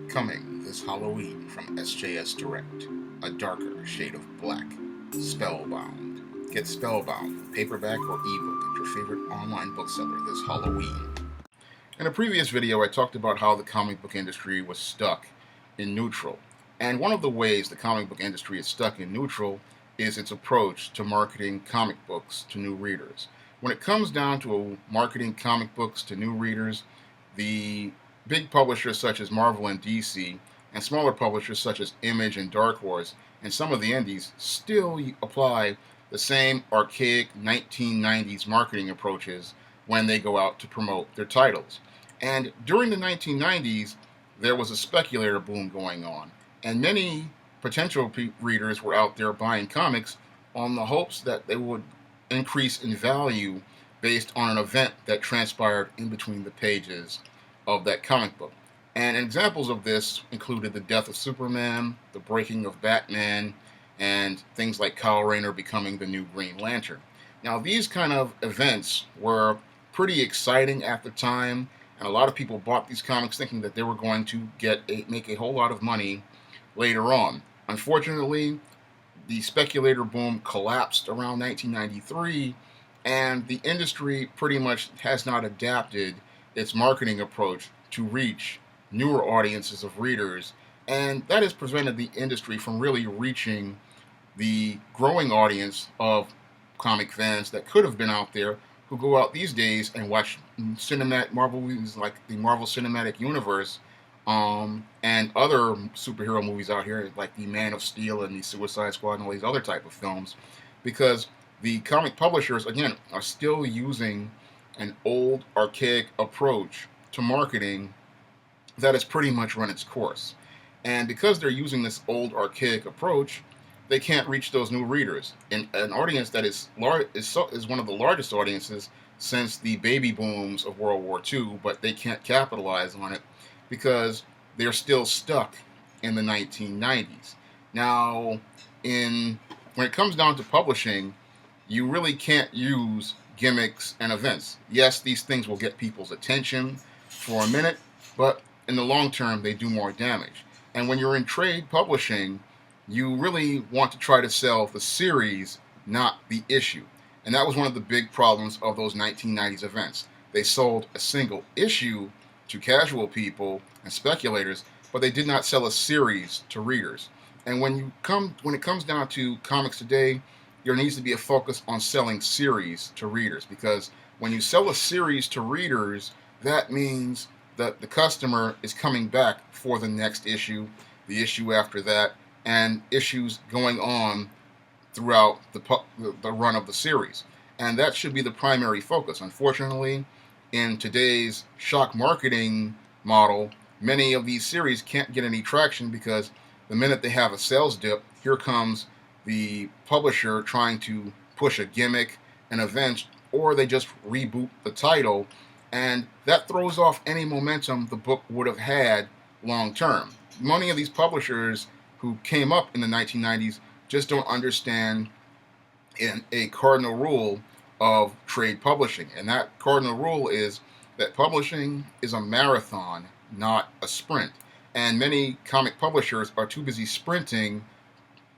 Coming this Halloween from SJS Direct, a darker shade of black, Spellbound. Get Spellbound, paperback or ebook at your favorite online bookseller this Halloween. In a previous video, I talked about how the comic book industry was stuck in neutral. And one of the ways the comic book industry is stuck in neutral is its approach to marketing comic books to new readers. When it comes down to marketing comic books to new readers, the big publishers such as Marvel and DC, and smaller publishers such as Image and Dark Horse, and some of the indies still apply the same archaic 1990s marketing approaches when they go out to promote their titles. And during the 1990s, there was a speculator boom going on, and many potential readers were out there buying comics on the hopes that they would increase in value based on an event that transpired in between the pages of that comic book. And examples of this included the death of Superman, the breaking of Batman, and things like Kyle Rayner becoming the new Green Lantern. Now, these kind of events were pretty exciting at the time, and a lot of people bought these comics thinking that they were going to make a whole lot of money later on. Unfortunately, the speculator boom collapsed around 1993, and the industry pretty much has not adapted its marketing approach to reach newer audiences of readers, and that has prevented the industry from really reaching the growing audience of comic fans that could have been out there who go out these days and watch cinematic Marvel movies like the Marvel Cinematic Universe, and other superhero movies out here like the Man of Steel and the Suicide Squad and all these other type of films, because the comic publishers again are still using an old archaic approach to marketing that has pretty much run its course. And because they're using this old archaic approach, they can't reach those new readers. And an audience that is one of the largest audiences since the baby booms of World War II, but they can't capitalize on it because they're still stuck in the 1990s. Now, when it comes down to publishing, you really can't use gimmicks and events. Yes, these things will get people's attention for a minute, but in the long term, they do more damage. And when you're in trade publishing, you really want to try to sell the series, not the issue. And that was one of the big problems of those 1990s events. They sold a single issue to casual people and speculators, but they did not sell a series to readers. And when it comes down to comics today, there needs to be a focus on selling series to readers, because when you sell a series to readers, that means that the customer is coming back for the next issue, the issue after that, and issues going on throughout the run of the series. And that should be the primary focus. Unfortunately, in today's shock marketing model, many of these series can't get any traction because the minute they have a sales dip, here comes the publisher trying to push a gimmick, an event, or they just reboot the title, and that throws off any momentum the book would have had long term. Many of these publishers who came up in the 1990s just don't understand a cardinal rule of trade publishing, and that cardinal rule is that publishing is a marathon, not a sprint. And many comic publishers are too busy sprinting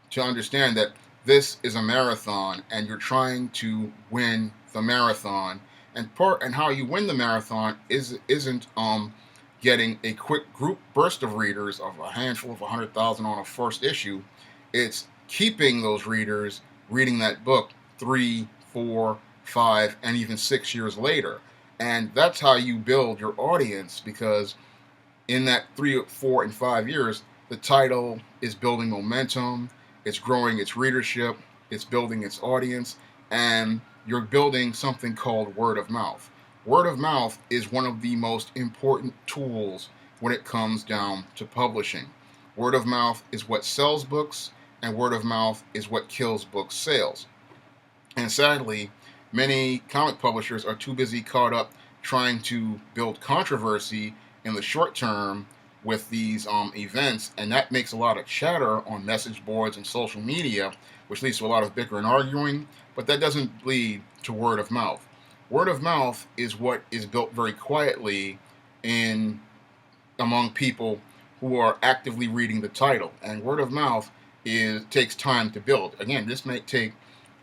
to understand that this is a marathon and you're trying to win the marathon. And how you win the marathon isn't getting a quick group burst of readers of a handful of 100,000 on a first issue. It's keeping those readers reading that book 3, 4, 5, and even 6 years later. And that's how you build your audience, because in that 3, 4, and 5 years, the title is building momentum, it's growing its readership, it's building its audience, and you're building something called word of mouth. Word of mouth is one of the most important tools when it comes down to publishing. Word of mouth is what sells books, and word of mouth is what kills book sales. And sadly, many comic publishers are too busy caught up trying to build controversy in the short term with these events, and that makes a lot of chatter on message boards and social media, which leads to a lot of bicker and arguing, but that doesn't lead to word of mouth. Word of mouth is what is built very quietly in among people who are actively reading the title. And word of mouth takes time to build. Again, this may take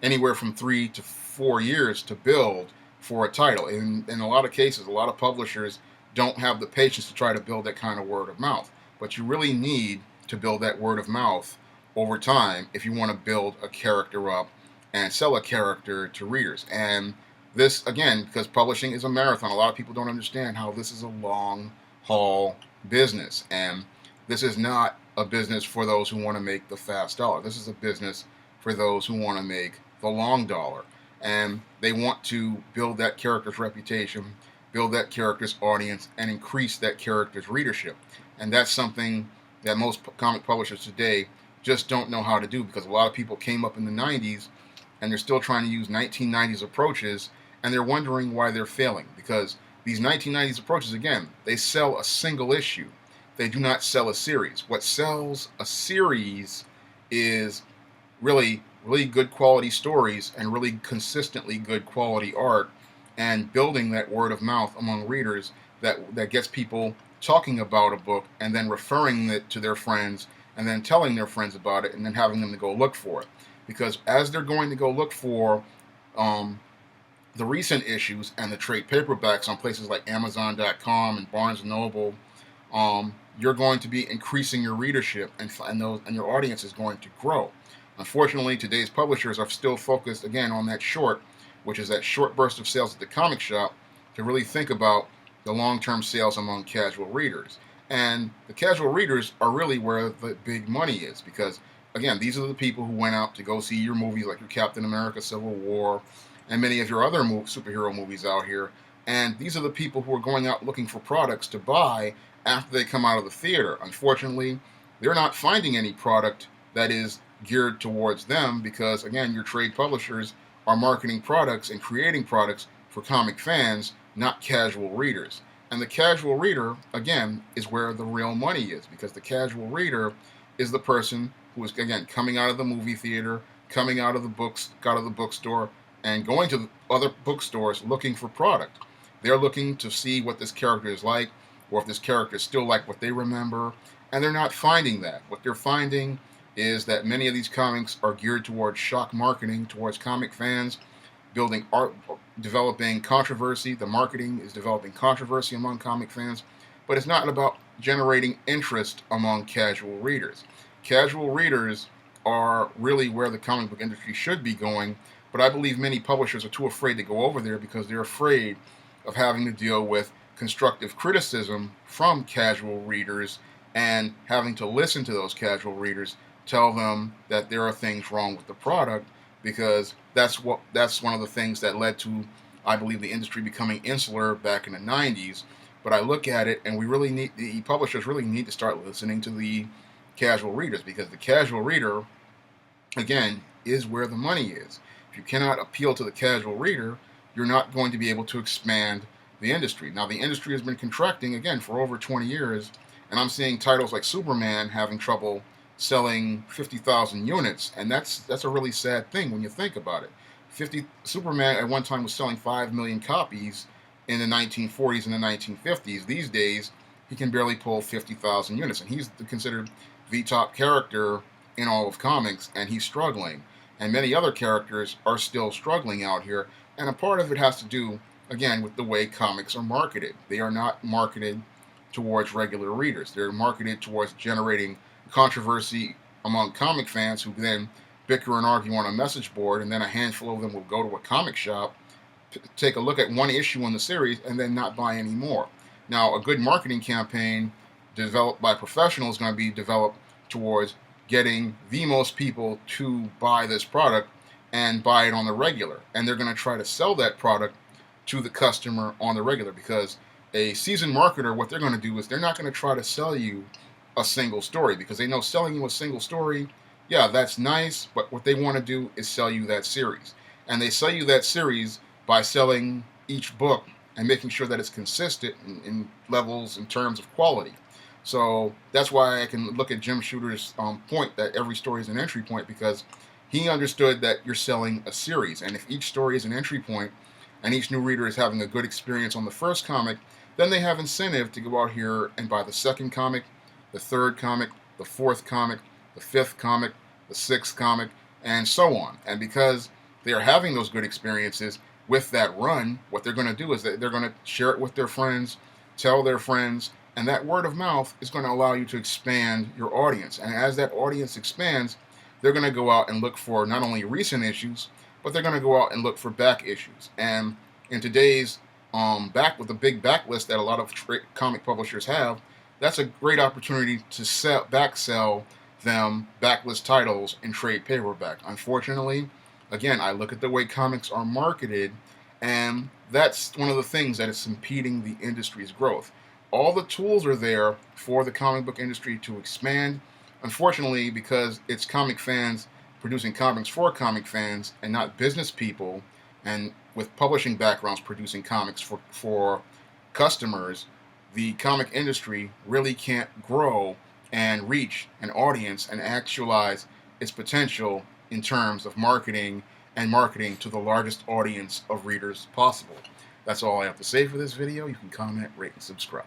anywhere from 3 to 4 years to build for a title. In a lot of cases, a lot of publishers don't have the patience to try to build that kind of word of mouth. But you really need to build that word of mouth over time if you want to build a character up and sell a character to readers. And this, again, because publishing is a marathon, a lot of people don't understand how this is a long haul business. And this is not a business for those who want to make the fast dollar. This is a business for those who want to make the long dollar. And they want to build that character's reputation, build that character's audience, and increase that character's readership. And that's something that most comic publishers today just don't know how to do, because a lot of people came up in the 90s and they're still trying to use 1990s approaches, and they're wondering why they're failing, because these 1990s approaches, again, they sell a single issue. They do not sell a series. What sells a series is really good quality stories and really consistently good quality art, and building that word of mouth among readers that gets people talking about a book and then referring it to their friends and then telling their friends about it and then having them to go look for it. Because as they're going to go look for the recent issues and the trade paperbacks on places like Amazon.com and Barnes & Noble, you're going to be increasing your readership, and your audience is going to grow. Unfortunately, today's publishers are still focused, again, on that short, which is that short burst of sales at the comic shop, to really think about the long-term sales among casual readers. And the casual readers are really where the big money is, because, again, these are the people who went out to go see your movies like your Captain America, Civil War, and many of your other superhero movies out here. And these are the people who are going out looking for products to buy after they come out of the theater. Unfortunately, they're not finding any product that is geared towards them, because, again, your trade publishers are marketing products and creating products for comic fans, not casual readers. And the casual reader, again, is where the real money is, because the casual reader is the person who is, again, coming out of the movie theater, coming out of the bookstore, and going to other bookstores looking for product. They're looking to see what this character is like, or if this character is still like what they remember, and they're not finding that. What they're finding is that many of these comics are geared towards shock marketing, towards comic fans, building art, developing controversy. The marketing is developing controversy among comic fans, but it's not about generating interest among casual readers. Casual readers are really where the comic book industry should be going, but I believe many publishers are too afraid to go over there because they're afraid of having to deal with constructive criticism from casual readers and having to listen to those casual readers tell them that there are things wrong with the product, because that's one of the things that led to, I believe, the industry becoming insular back in the 90s. But I look at it, and the publishers really need to start listening to the casual readers, because the casual reader, again, is where the money is. If you cannot appeal to the casual reader, you're not going to be able to expand the industry. Now, the industry has been contracting, again, for over 20 years, and I'm seeing titles like Superman having trouble selling 50,000 units, and that's a really sad thing when you think about it. Superman at one time was selling 5 million copies in the 1940s and the 1950s. These days, he can barely pull 50,000 units, and he's considered the top character in all of comics, and he's struggling. And many other characters are still struggling out here, and a part of it has to do, again, with the way comics are marketed. They are not marketed towards regular readers. They're marketed towards generating controversy among comic fans, who then bicker and argue on a message board, and then a handful of them will go to a comic shop, take a look at one issue in the series, and then not buy any more. Now, a good marketing campaign developed by professionals is going to be developed towards getting the most people to buy this product and buy it on the regular. And they're going to try to sell that product to the customer on the regular, because a seasoned marketer, what they're going to do is they're not going to try to sell you a single story, because they know selling you a single story, yeah, that's nice, but what they want to do is sell you that series. And they sell you that series by selling each book and making sure that it's consistent in levels, in terms of quality. So that's why I can look at Jim Shooter's point that every story is an entry point, because he understood that you're selling a series. And if each story is an entry point and each new reader is having a good experience on the first comic, then they have incentive to go out here and buy the second comic, the third comic, the fourth comic, the fifth comic, the sixth comic, and so on. And because they are having those good experiences with that run, what they're going to do is that they're going to share it with their friends, tell their friends, and that word of mouth is going to allow you to expand your audience. And as that audience expands, they're going to go out and look for not only recent issues, but they're going to go out and look for back issues. And in today's back with the big backlist that a lot of comic publishers have, that's a great opportunity to back sell them backlist titles in trade paperback. Unfortunately, again, I look at the way comics are marketed, and that's one of the things that is impeding the industry's growth. All the tools are there for the comic book industry to expand. Unfortunately, because it's comic fans producing comics for comic fans and not business people, and with publishing backgrounds producing comics for customers, the comic industry really can't grow and reach an audience and actualize its potential in terms of marketing and marketing to the largest audience of readers possible. That's all I have to say for this video. You can comment, rate, and subscribe.